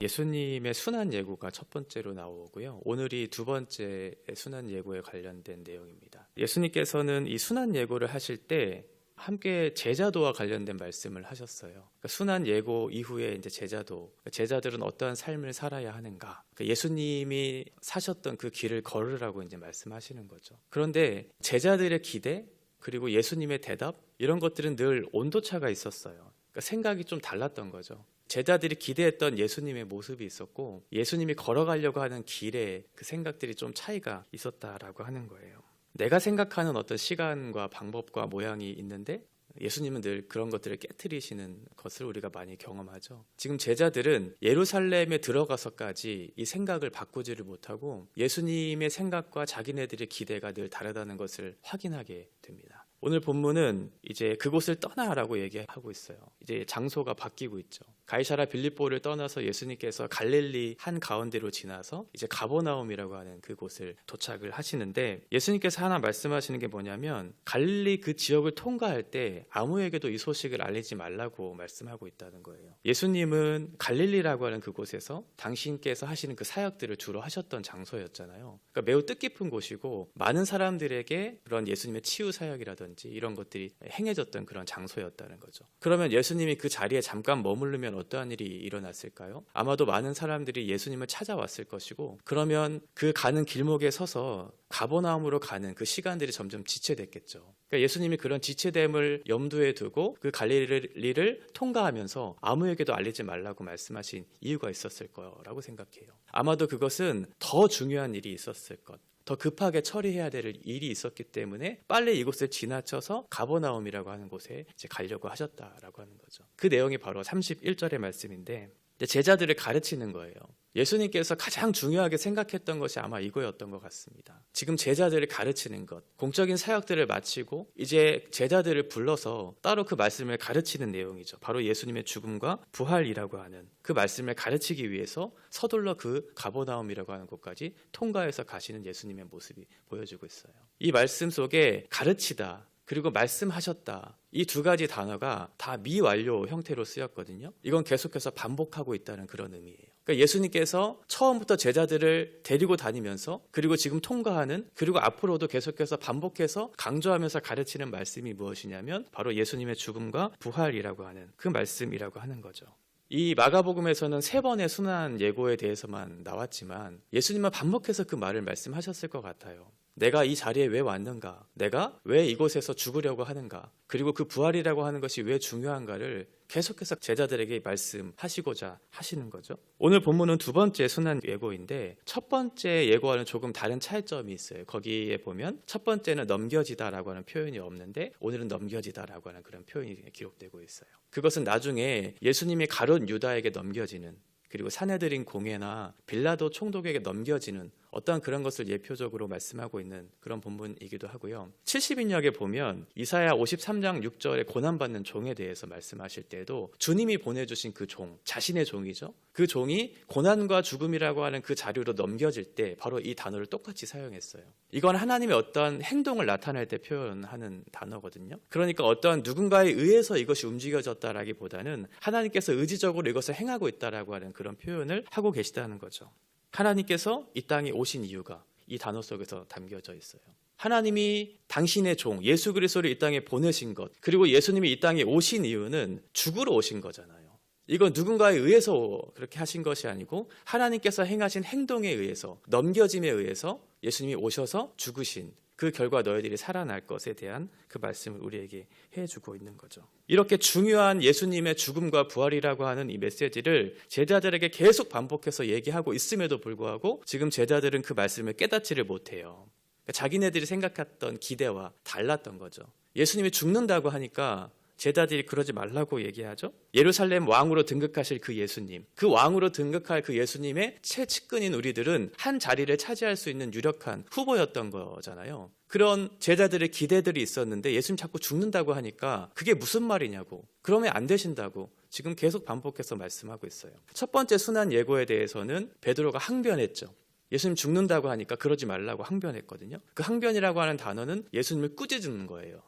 예수님의 순환 예고가 첫 번째로 나오고요. 오늘이 두 번째 순환 예고에 관련된 내용입니다. 예수님께서는 이 순환 예고를 하실 때 함께 제자도와 관련된 말씀을 하셨어요. 그러니까 순환 예고 이후에 이제 제자도, 제자들은 어떠한 삶을 살아야 하는가? 그러니까 예수님이 사셨던 그 길을 걸으라고 이제 말씀하시는 거죠. 그런데 제자들의 기대 그리고 예수님의 대답 이런 것들은 늘 온도차가 있었어요. 그러니까 생각이 좀 달랐던 거죠. 제자들이 기대했던 예수님의 모습이 있었고 예수님이 걸어가려고 하는 길에 그 생각들이 좀 차이가 있었다라고 하는 거예요. 내가 생각하는 어떤 시간과 방법과 모양이 있는데 예수님은 늘 그런 것들을 깨트리시는 것을 우리가 많이 경험하죠. 지금 제자들은 예루살렘에 들어가서까지 이 생각을 바꾸지를 못하고 예수님의 생각과 자기네들의 기대가 늘 다르다는 것을 확인하게 됩니다. 오늘 본문은 이제 그곳을 떠나라고 얘기하고 있어요. 이제 장소가 바뀌고 있죠. 가이사랴 빌립보를 떠나서 예수님께서 갈릴리 한 가운데로 지나서 이제 가버나움이라고 하는 그곳을 도착을 하시는데 예수님께서 하나 말씀하시는 게 뭐냐면 갈릴리 그 지역을 통과할 때 아무에게도 이 소식을 알리지 말라고 말씀하고 있다는 거예요. 예수님은 갈릴리라고 하는 그곳에서 당신께서 하시는 그 사역들을 주로 하셨던 장소였잖아요. 그러니까 매우 뜻깊은 곳이고 많은 사람들에게 그런 예수님의 치유 사역이라든지 이런 것들이 행해졌던 그런 장소였다는 거죠. 그러면 예수님이 그 자리에 잠깐 머무르면 어떠한 일이 일어났을까요? 아마도 많은 사람들이 예수님을 찾아왔을 것이고 그러면 그 가는 길목에 서서 가버나움으로 가는 그 시간들이 점점 지체됐겠죠. 그러니까 예수님이 그런 지체됨을 염두에 두고 그 갈릴리를 통과하면서 아무에게도 알리지 말라고 말씀하신 이유가 있었을 거라고 생각해요. 아마도 그것은 더 중요한 일이 있었을 것, 더 급하게 처리해야 될 일이 있었기 때문에 빨리 이곳을 지나쳐서 가버나움이라고 하는 곳에 이제 가려고 하셨다라고 하는 거죠. 그 내용이 바로 31절의 말씀인데 제자들을 가르치는 거예요. 예수님께서 가장 중요하게 생각했던 것이 아마 이거였던 것 같습니다. 지금 제자들을 가르치는 것, 공적인 사역들을 마치고 이제 제자들을 불러서 따로 그 말씀을 가르치는 내용이죠. 바로 예수님의 죽음과 부활이라고 하는 그 말씀을 가르치기 위해서 서둘러 그 가버나움이라고 하는 곳까지 통과해서 가시는 예수님의 모습이 보여지고 있어요. 이 말씀 속에 가르치다 그리고 말씀하셨다 이 두 가지 단어가 다 미완료 형태로 쓰였거든요. 이건 계속해서 반복하고 있다는 그런 의미예요. 그러니까 예수님께서 처음부터 제자들을 데리고 다니면서 그리고 지금 통과하는 그리고 앞으로도 계속해서 반복해서 강조하면서 가르치는 말씀이 무엇이냐면 바로 예수님의 죽음과 부활이라고 하는 그 말씀이라고 하는 거죠. 이 마가복음에서는 3번의 순환 예고에 대해서만 나왔지만 예수님은 반복해서 그 말을 말씀하셨을 것 같아요. 내가 이 자리에 왜 왔는가? 내가 왜 이곳에서 죽으려고 하는가? 그리고 그 부활이라고 하는 것이 왜 중요한가를 계속해서 제자들에게 말씀하시고자 하시는 거죠. 오늘 본문은 두 번째 순환 예고인데 첫 번째 예고와는 조금 다른 차이점이 있어요. 거기에 보면 첫 번째는 넘겨지다라고 하는 표현이 없는데 오늘은 넘겨지다라고 하는 그런 표현이 기록되고 있어요. 그것은 나중에 예수님이 가룟 유다에게 넘겨지는 그리고 사내들인 공회나 빌라도 총독에게 넘겨지는 어떠한 그런 것을 예표적으로 말씀하고 있는 그런 본문이기도 하고요. 70인역에 보면 이사야 53장 6절에 고난받는 종에 대해서 말씀하실 때도 주님이 보내주신 그 종, 자신의 종이죠. 그 종이 고난과 죽음이라고 하는 그 자료로 넘겨질 때 바로 이 단어를 똑같이 사용했어요. 이건 하나님의 어떠한 행동을 나타낼 때 표현하는 단어거든요. 그러니까 어떠한 누군가에 의해서 이것이 움직여졌다라기보다는 하나님께서 의지적으로 이것을 행하고 있다라고 하는 그런 표현을 하고 계시다는 거죠. 하나님께서 이 땅에 오신 이유가 이 단어 속에서 담겨져 있어요. 하나님이 당신의 종 예수 그리스도를 이 땅에 보내신 것 그리고 예수님이 이 땅에 오신 이유는 죽으러 오신 거잖아요. 이건 누군가에 의해서 그렇게 하신 것이 아니고 하나님께서 행하신 행동에 의해서 넘겨짐에 의해서 예수님이 오셔서 죽으신 그 결과 너희들이 살아날 것에 대한 그 말씀을 우리에게 해주고 있는 거죠. 이렇게 중요한 예수님의 죽음과 부활이라고 하는 이 메시지를 제자들에게 계속 반복해서 얘기하고 있음에도 불구하고 지금 제자들은 그 말씀을 깨닫지를 못해요. 그러니까 자기네들이 생각했던 기대와 달랐던 거죠. 예수님이 죽는다고 하니까 제자들이 그러지 말라고 얘기하죠. 예루살렘 왕으로 등극하실 그 예수님, 그 왕으로 등극할 그 예수님의 최측근인 우리들은 한 자리를 차지할 수 있는 유력한 후보였던 거잖아요. 그런 제자들의 기대들이 있었는데 예수님 자꾸 죽는다고 하니까 그게 무슨 말이냐고, 그러면 안 되신다고 지금 계속 반복해서 말씀하고 있어요. 첫 번째 순환 예고에 대해서는 베드로가 항변했죠. 예수님 죽는다고 하니까 그러지 말라고 항변했거든요. 그 항변이라고 하는 단어는 예수님을 꾸짖는 거예요.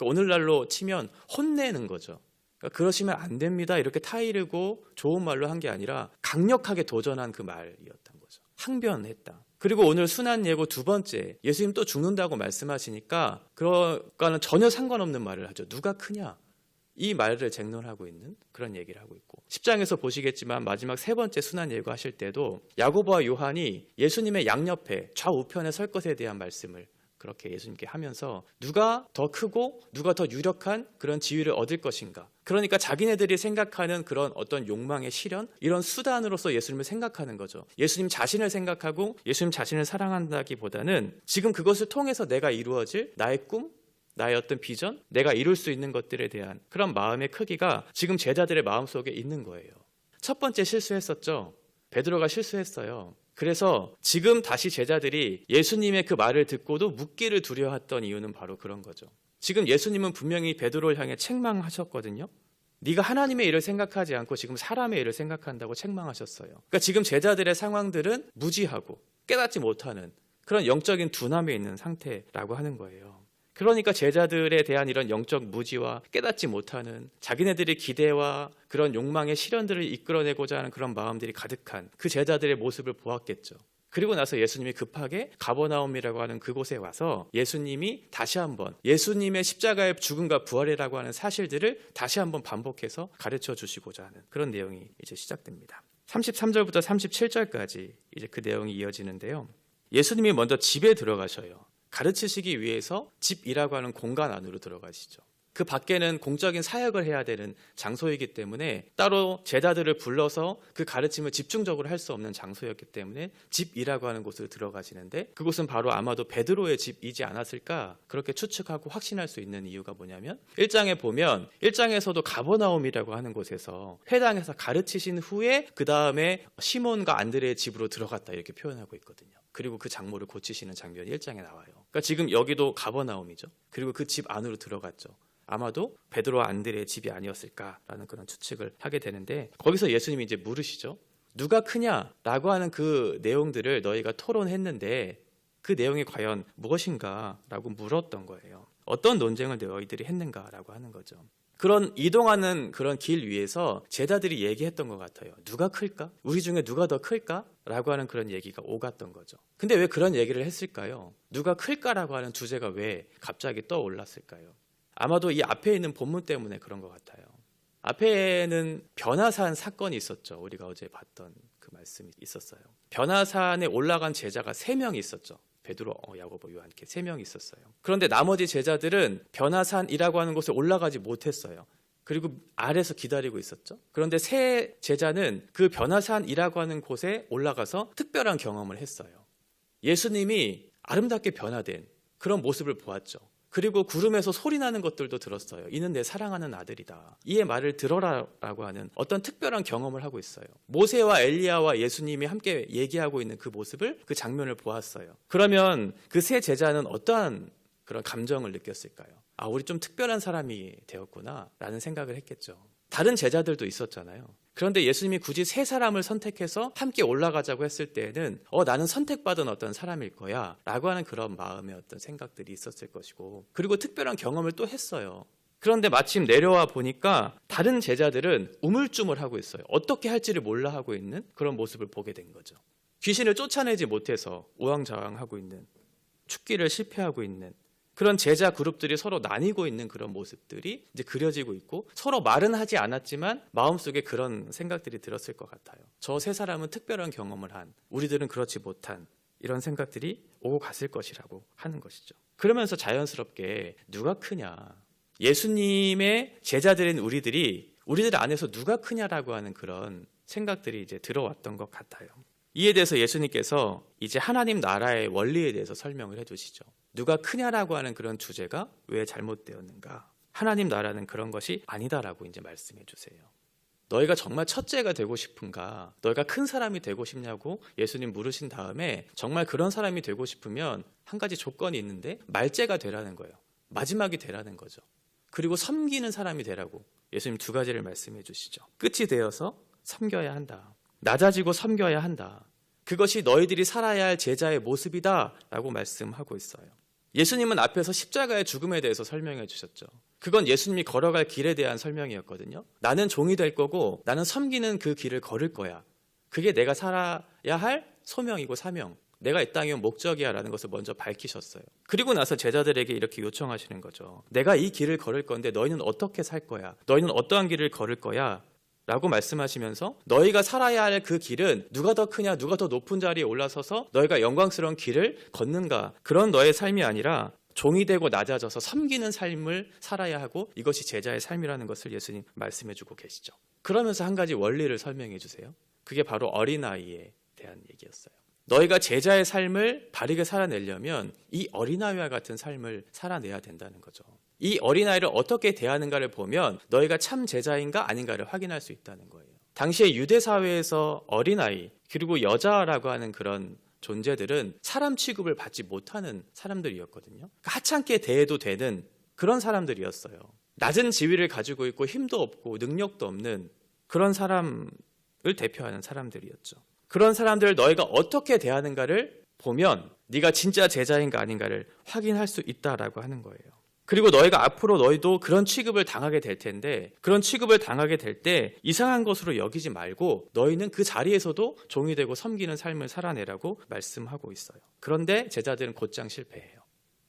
오늘날로 치면 혼내는 거죠. 그러니까 그러시면 안 됩니다. 이렇게 타이르고 좋은 말로 한 게 아니라 강력하게 도전한 그 말이었던 거죠. 항변했다. 그리고 오늘 순환 예고 두 번째, 예수님 또 죽는다고 말씀하시니까 그거와는 전혀 상관없는 말을 하죠. 누가 크냐? 이 말을 쟁론하고 있는 그런 얘기를 하고 있고, 10장에서 보시겠지만 마지막 세 번째 순환 예고하실 때도 야고보와 요한이 예수님의 양옆에 좌우편에 설 것에 대한 말씀을 그렇게 예수님께 하면서 누가 더 크고 누가 더 유력한 그런 지위를 얻을 것인가, 그러니까 자기네들이 생각하는 그런 어떤 욕망의 실현, 이런 수단으로서 예수님을 생각하는 거죠. 예수님 자신을 생각하고 예수님 자신을 사랑한다기보다는 지금 그것을 통해서 내가 이루어질 나의 꿈, 나의 어떤 비전, 내가 이룰 수 있는 것들에 대한 그런 마음의 크기가 지금 제자들의 마음속에 있는 거예요. 첫 번째 실수했었죠. 베드로가 실수했어요. 그래서 지금 다시 제자들이 예수님의 그 말을 듣고도 묻기를 두려워했던 이유는 바로 그런 거죠. 지금 예수님은 분명히 베드로를 향해 책망하셨거든요. 네가 하나님의 일을 생각하지 않고 지금 사람의 일을 생각한다고 책망하셨어요. 그러니까 지금 제자들의 상황들은 무지하고 깨닫지 못하는 그런 영적인 둔함에 있는 상태라고 하는 거예요. 그러니까 제자들에 대한 이런 영적 무지와 깨닫지 못하는 자기네들의 기대와 그런 욕망의 실현들을 이끌어내고자 하는 그런 마음들이 가득한 그 제자들의 모습을 보았겠죠. 그리고 나서 예수님이 급하게 가버나움이라고 하는 그곳에 와서 예수님이 다시 한번 예수님의 십자가의 죽음과 부활이라고 하는 사실들을 다시 한번 반복해서 가르쳐 주시고자 하는 그런 내용이 이제 시작됩니다. 33절부터 37절까지 이제 그 내용이 이어지는데요. 예수님이 먼저 집에 들어가셔요. 가르치시기 위해서 집이라고 하는 공간 안으로 들어가시죠. 그 밖에는 공적인 사역을 해야 되는 장소이기 때문에 따로 제자들을 불러서 그 가르침을 집중적으로 할 수 없는 장소였기 때문에 집이라고 하는 곳으로 들어가시는데, 그곳은 바로 아마도 베드로의 집이지 않았을까 그렇게 추측하고 확신할 수 있는 이유가 뭐냐면, 1장에 보면 1장에서도 가버나움이라고 하는 곳에서 회당에서 가르치신 후에 그 다음에 시몬과 안드레의 집으로 들어갔다 이렇게 표현하고 있거든요. 그리고 그 장모를 고치시는 장면이 1장에 나와요. 그러니까 지금 여기도 가버나움이죠. 그리고 그 집 안으로 들어갔죠. 아마도 베드로와 안드레의 집이 아니었을까라는 그런 추측을 하게 되는데, 거기서 예수님이 이제 물으시죠. 누가 크냐라고 하는 그 내용들을 너희가 토론했는데 그 내용이 과연 무엇인가라고 물었던 거예요. 어떤 논쟁을 너희들이 했는가라고 하는 거죠. 그런 이동하는 그런 길 위에서 제자들이 얘기했던 것 같아요. 누가 클까? 우리 중에 누가 더 클까? 라고 하는 그런 얘기가 오갔던 거죠. 근데 왜 그런 얘기를 했을까요? 누가 클까라고 하는 주제가 왜 갑자기 떠올랐을까요? 아마도 이 앞에 있는 본문 때문에 그런 것 같아요. 앞에는 변화산 사건이 있었죠. 우리가 어제 봤던 그 말씀이 있었어요. 변화산에 올라간 제자가 3명이 있었죠. 베드로, 야고보, 요한 이렇게 3명이 있었어요. 그런데 나머지 제자들은 변화산이라고 하는 곳에 올라가지 못했어요. 그리고 아래서 기다리고 있었죠. 그런데 세 제자는 그 변화산이라고 하는 곳에 올라가서 특별한 경험을 했어요. 예수님이 아름답게 변화된 그런 모습을 보았죠. 그리고 구름에서 소리 나는 것들도 들었어요. 이는 내 사랑하는 아들이다. 이의 말을 들어라라고 하는 어떤 특별한 경험을 하고 있어요. 모세와 엘리야와 예수님이 함께 얘기하고 있는 그 모습을, 그 장면을 보았어요. 그러면 그 세 제자는 어떠한 그런 감정을 느꼈을까요? 아, 우리 좀 특별한 사람이 되었구나 라는 생각을 했겠죠. 다른 제자들도 있었잖아요. 그런데 예수님이 굳이 3사람을 선택해서 함께 올라가자고 했을 때에는 나는 선택받은 어떤 사람일 거야 라고 하는 그런 마음의 어떤 생각들이 있었을 것이고, 그리고 특별한 경험을 또 했어요. 그런데 마침 내려와 보니까 다른 제자들은 우물쭈물하고 있어요. 어떻게 할지를 몰라 하고 있는 그런 모습을 보게 된 거죠. 귀신을 쫓아내지 못해서 우왕좌왕하고 있는, 축기를 실패하고 있는 그런 제자 그룹들이 서로 나뉘고 있는 그런 모습들이 이제 그려지고 있고, 서로 말은 하지 않았지만 마음속에 그런 생각들이 들었을 것 같아요. 저 3사람은 특별한 경험을 한, 우리들은 그렇지 못한, 이런 생각들이 오고 갔을 것이라고 하는 것이죠. 그러면서 자연스럽게 누가 크냐, 예수님의 제자들인 우리들 안에서 누가 크냐라고 하는 그런 생각들이 이제 들어왔던 것 같아요. 이에 대해서 예수님께서 이제 하나님 나라의 원리에 대해서 설명을 해주시죠. 누가 크냐라고 하는 그런 주제가 왜 잘못되었는가? 하나님 나라는 그런 것이 아니다라고 이제 말씀해 주세요. 너희가 정말 첫째가 되고 싶은가? 너희가 큰 사람이 되고 싶냐고 예수님 물으신 다음에, 정말 그런 사람이 되고 싶으면 한 가지 조건이 있는데 말째가 되라는 거예요. 마지막이 되라는 거죠. 그리고 섬기는 사람이 되라고 예수님 2가지를 말씀해 주시죠. 끝이 되어서 섬겨야 한다. 낮아지고 섬겨야 한다. 그것이 너희들이 살아야 할 제자의 모습이다 라고 말씀하고 있어요. 예수님은 앞에서 십자가의 죽음에 대해서 설명해 주셨죠. 그건 예수님이 걸어갈 길에 대한 설명이었거든요. 나는 종이 될 거고 나는 섬기는 그 길을 걸을 거야. 그게 내가 살아야 할 소명이고 사명, 내가 이 땅에 온 목적이야라는 것을 먼저 밝히셨어요. 그리고 나서 제자들에게 이렇게 요청하시는 거죠. 내가 이 길을 걸을 건데 너희는 어떻게 살 거야? 너희는 어떠한 길을 걸을 거야? 라고 말씀하시면서 너희가 살아야 할 그 길은 누가 더 크냐, 누가 더 높은 자리에 올라서서 너희가 영광스러운 길을 걷는가, 그런 너의 삶이 아니라 종이 되고 낮아져서 섬기는 삶을 살아야 하고, 이것이 제자의 삶이라는 것을 예수님 말씀해 주고 계시죠. 그러면서 한 가지 원리를 설명해 주세요. 그게 바로 어린아이에 대한 얘기였어요. 너희가 제자의 삶을 바르게 살아내려면 이 어린아이와 같은 삶을 살아내야 된다는 거죠. 이 어린아이를 어떻게 대하는가를 보면 너희가 참 제자인가 아닌가를 확인할 수 있다는 거예요. 당시에 유대 사회에서 어린아이, 그리고 여자라고 하는 그런 존재들은 사람 취급을 받지 못하는 사람들이었거든요. 하찮게 대해도 되는 그런 사람들이었어요. 낮은 지위를 가지고 있고 힘도 없고 능력도 없는 그런 사람을 대표하는 사람들이었죠. 그런 사람들을 너희가 어떻게 대하는가를 보면 네가 진짜 제자인가 아닌가를 확인할 수 있다라고 하는 거예요. 그리고 너희가 앞으로 너희도 그런 취급을 당하게 될 텐데, 그런 취급을 당하게 될 때 이상한 것으로 여기지 말고 너희는 그 자리에서도 종이 되고 섬기는 삶을 살아내라고 말씀하고 있어요. 그런데 제자들은 곧장 실패해요.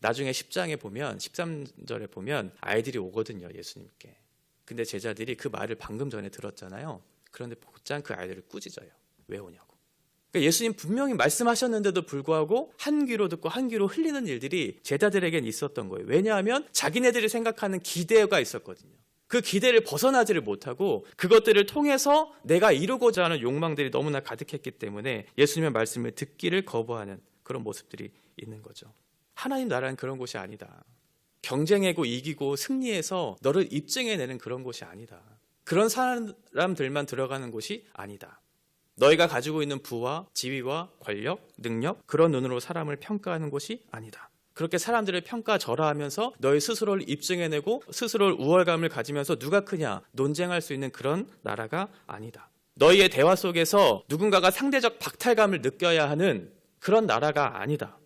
나중에 10장에 보면, 13절에 보면 아이들이 오거든요, 예수님께. 근데 제자들이 그 말을 방금 전에 들었잖아요. 그런데 곧장 그 아이들을 꾸짖어요. 왜 오냐고. 그러니까 예수님 분명히 말씀하셨는데도 불구하고 한 귀로 듣고 한 귀로 흘리는 일들이 제자들에겐 있었던 거예요. 왜냐하면 자기네들이 생각하는 기대가 있었거든요. 그 기대를 벗어나지를 못하고 그것들을 통해서 내가 이루고자 하는 욕망들이 너무나 가득했기 때문에 예수님의 말씀을 듣기를 거부하는 그런 모습들이 있는 거죠. 하나님 나라는 그런 곳이 아니다. 경쟁하고 이기고 승리해서 너를 입증해내는 그런 곳이 아니다. 그런 사람들만 들어가는 곳이 아니다. 너희가 가지고 있는 부와 지위와 권력, 능력, 그런 눈으로 사람을 평가하는 곳이 아니다. 그렇게 사람들을 평가절하하면서 너희 스스로를 입증해내고 스스로를 우월감을 가지면서 누가 크냐 논쟁할 수 있는 그런 나라가 아니다. 너희의 대화 속에서 누군가가 상대적 박탈감을 느껴야 하는 그런 나라가 아니다.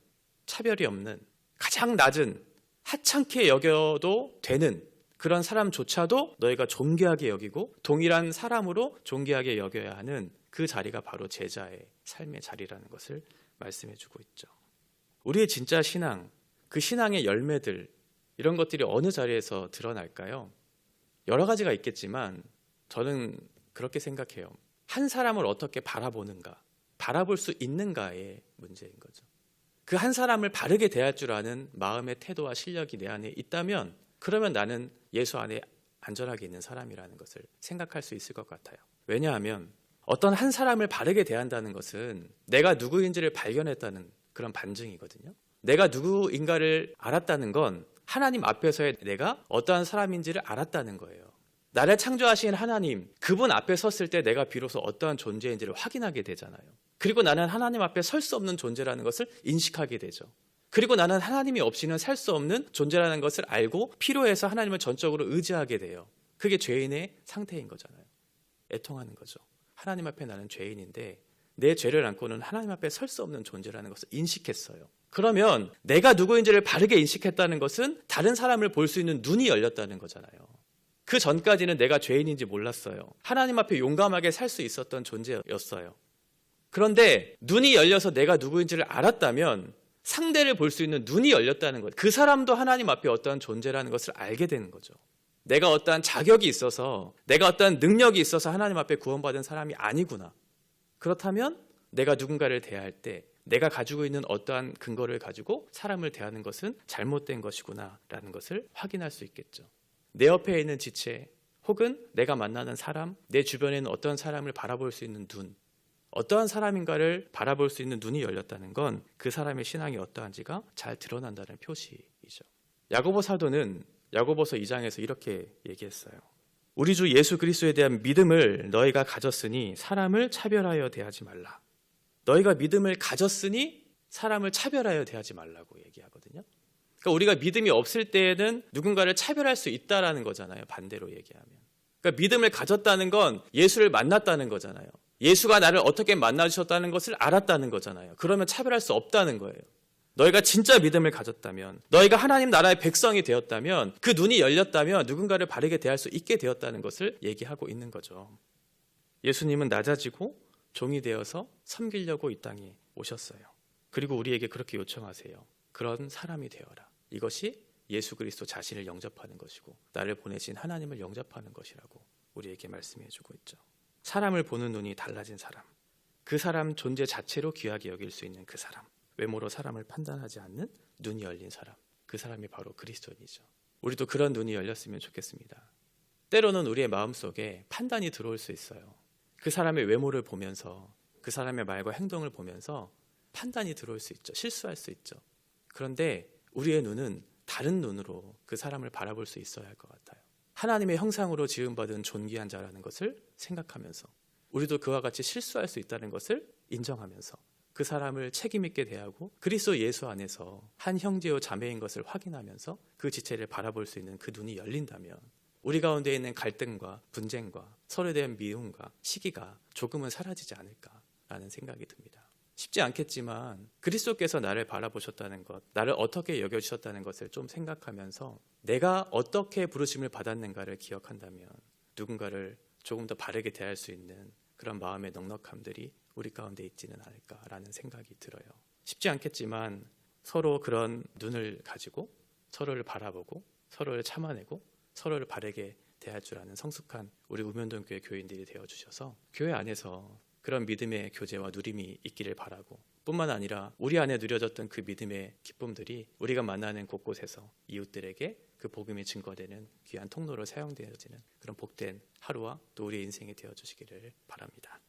차별이 없는 가장 낮은 하찮게 여겨도 되는 그런 사람조차도 너희가 존귀하게 여기고 동일한 사람으로 존귀하게 여겨야 하는 그 자리가 바로 제자의 삶의 자리라는 것을 말씀해 주고 있죠. 우리의 진짜 신앙, 그 신앙의 열매들, 이런 것들이 어느 자리에서 드러날까요? 여러 가지가 있겠지만 저는 그렇게 생각해요. 한 사람을 어떻게 바라보는가, 바라볼 수 있는가의 문제인 거죠. 그 한 사람을 바르게 대할 줄 아는 마음의 태도와 실력이 내 안에 있다면, 그러면 나는 예수 안에 안전하게 있는 사람이라는 것을 생각할 수 있을 것 같아요. 왜냐하면 어떤 한 사람을 바르게 대한다는 것은 내가 누구인지를 발견했다는 그런 반증이거든요. 내가 누구인가를 알았다는 건 하나님 앞에서의 내가 어떠한 사람인지를 알았다는 거예요. 나를 창조하신 하나님, 그분 앞에 섰을 때 내가 비로소 어떠한 존재인지를 확인하게 되잖아요. 그리고 나는 하나님 앞에 설 수 없는 존재라는 것을 인식하게 되죠. 그리고 나는 하나님이 없이는 살 수 없는 존재라는 것을 알고 필요해서 하나님을 전적으로 의지하게 돼요. 그게 죄인의 상태인 거잖아요. 애통하는 거죠. 하나님 앞에 나는 죄인인데 내 죄를 안고는 하나님 앞에 설 수 없는 존재라는 것을 인식했어요. 그러면 내가 누구인지를 바르게 인식했다는 것은 다른 사람을 볼 수 있는 눈이 열렸다는 거잖아요. 그 전까지는 내가 죄인인지 몰랐어요. 하나님 앞에 용감하게 살 수 있었던 존재였어요. 그런데 눈이 열려서 내가 누구인지를 알았다면 상대를 볼 수 있는 눈이 열렸다는 것, 그 사람도 하나님 앞에 어떠한 존재라는 것을 알게 되는 거죠. 내가 어떠한 자격이 있어서, 내가 어떠한 능력이 있어서 하나님 앞에 구원받은 사람이 아니구나. 그렇다면 내가 누군가를 대할 때 내가 가지고 있는 어떠한 근거를 가지고 사람을 대하는 것은 잘못된 것이구나 라는 것을 확인할 수 있겠죠. 내 옆에 있는 지체 혹은 내가 만나는 사람, 내 주변에 있는 어떤 사람을 바라볼 수 있는 눈, 어떠한 사람인가를 바라볼 수 있는 눈이 열렸다는 건 그 사람의 신앙이 어떠한지가 잘 드러난다는 표시이죠. 야고보 사도는 야고보서 2장에서 이렇게 얘기했어요. 우리 주 예수 그리스도에 대한 믿음을 너희가 가졌으니 사람을 차별하여 대하지 말라. 너희가 믿음을 가졌으니 사람을 차별하여 대하지 말라고 얘기하거든요. 그러니까 우리가 믿음이 없을 때에는 누군가를 차별할 수 있다라는 거잖아요. 반대로 얘기하면. 그러니까 믿음을 가졌다는 건 예수를 만났다는 거잖아요. 예수가 나를 어떻게 만나주셨다는 것을 알았다는 거잖아요. 그러면 차별할 수 없다는 거예요. 너희가 진짜 믿음을 가졌다면, 너희가 하나님 나라의 백성이 되었다면, 그 눈이 열렸다면 누군가를 바르게 대할 수 있게 되었다는 것을 얘기하고 있는 거죠. 예수님은 낮아지고 종이 되어서 섬기려고 이 땅에 오셨어요. 그리고 우리에게 그렇게 요청하세요. 그런 사람이 되어라. 이것이 예수 그리스도 자신을 영접하는 것이고 나를 보내신 하나님을 영접하는 것이라고 우리에게 말씀해주고 있죠. 사람을 보는 눈이 달라진 사람, 그 사람 존재 자체로 귀하게 여길 수 있는 그 사람, 외모로 사람을 판단하지 않는 눈이 열린 사람, 그 사람이 바로 그리스도인이죠. 우리도 그런 눈이 열렸으면 좋겠습니다. 때로는 우리의 마음속에 판단이 들어올 수 있어요. 그 사람의 외모를 보면서, 그 사람의 말과 행동을 보면서 판단이 들어올 수 있죠. 실수할 수 있죠. 그런데 우리의 눈은 다른 눈으로 그 사람을 바라볼 수 있어야 할 것 같아요. 하나님의 형상으로 지음받은 존귀한 자라는 것을 생각하면서, 우리도 그와 같이 실수할 수 있다는 것을 인정하면서 그 사람을 책임 있게 대하고 그리스도 예수 안에서 한 형제요 자매인 것을 확인하면서 그 지체를 바라볼 수 있는 그 눈이 열린다면 우리 가운데 있는 갈등과 분쟁과 서로에 대한 미움과 시기가 조금은 사라지지 않을까라는 생각이 듭니다. 쉽지 않겠지만 그리스도께서 나를 바라보셨다는 것, 나를 어떻게 여겨주셨다는 것을 좀 생각하면서 내가 어떻게 부르심을 받았는가를 기억한다면 누군가를 조금 더 바르게 대할 수 있는 그런 마음의 넉넉함들이 우리 가운데 있지는 않을까라는 생각이 들어요. 쉽지 않겠지만 서로 그런 눈을 가지고 서로를 바라보고 서로를 참아내고 서로를 바르게 대할 줄 아는 성숙한 우리 우면동교회 교인들이 되어주셔서 교회 안에서 그런 믿음의 교제와 누림이 있기를 바라고, 뿐만 아니라 우리 안에 누려졌던 그 믿음의 기쁨들이 우리가 만나는 곳곳에서 이웃들에게 그 복음이 증거되는 귀한 통로로 사용되어지는 그런 복된 하루와 또 우리의 인생이 되어주시기를 바랍니다.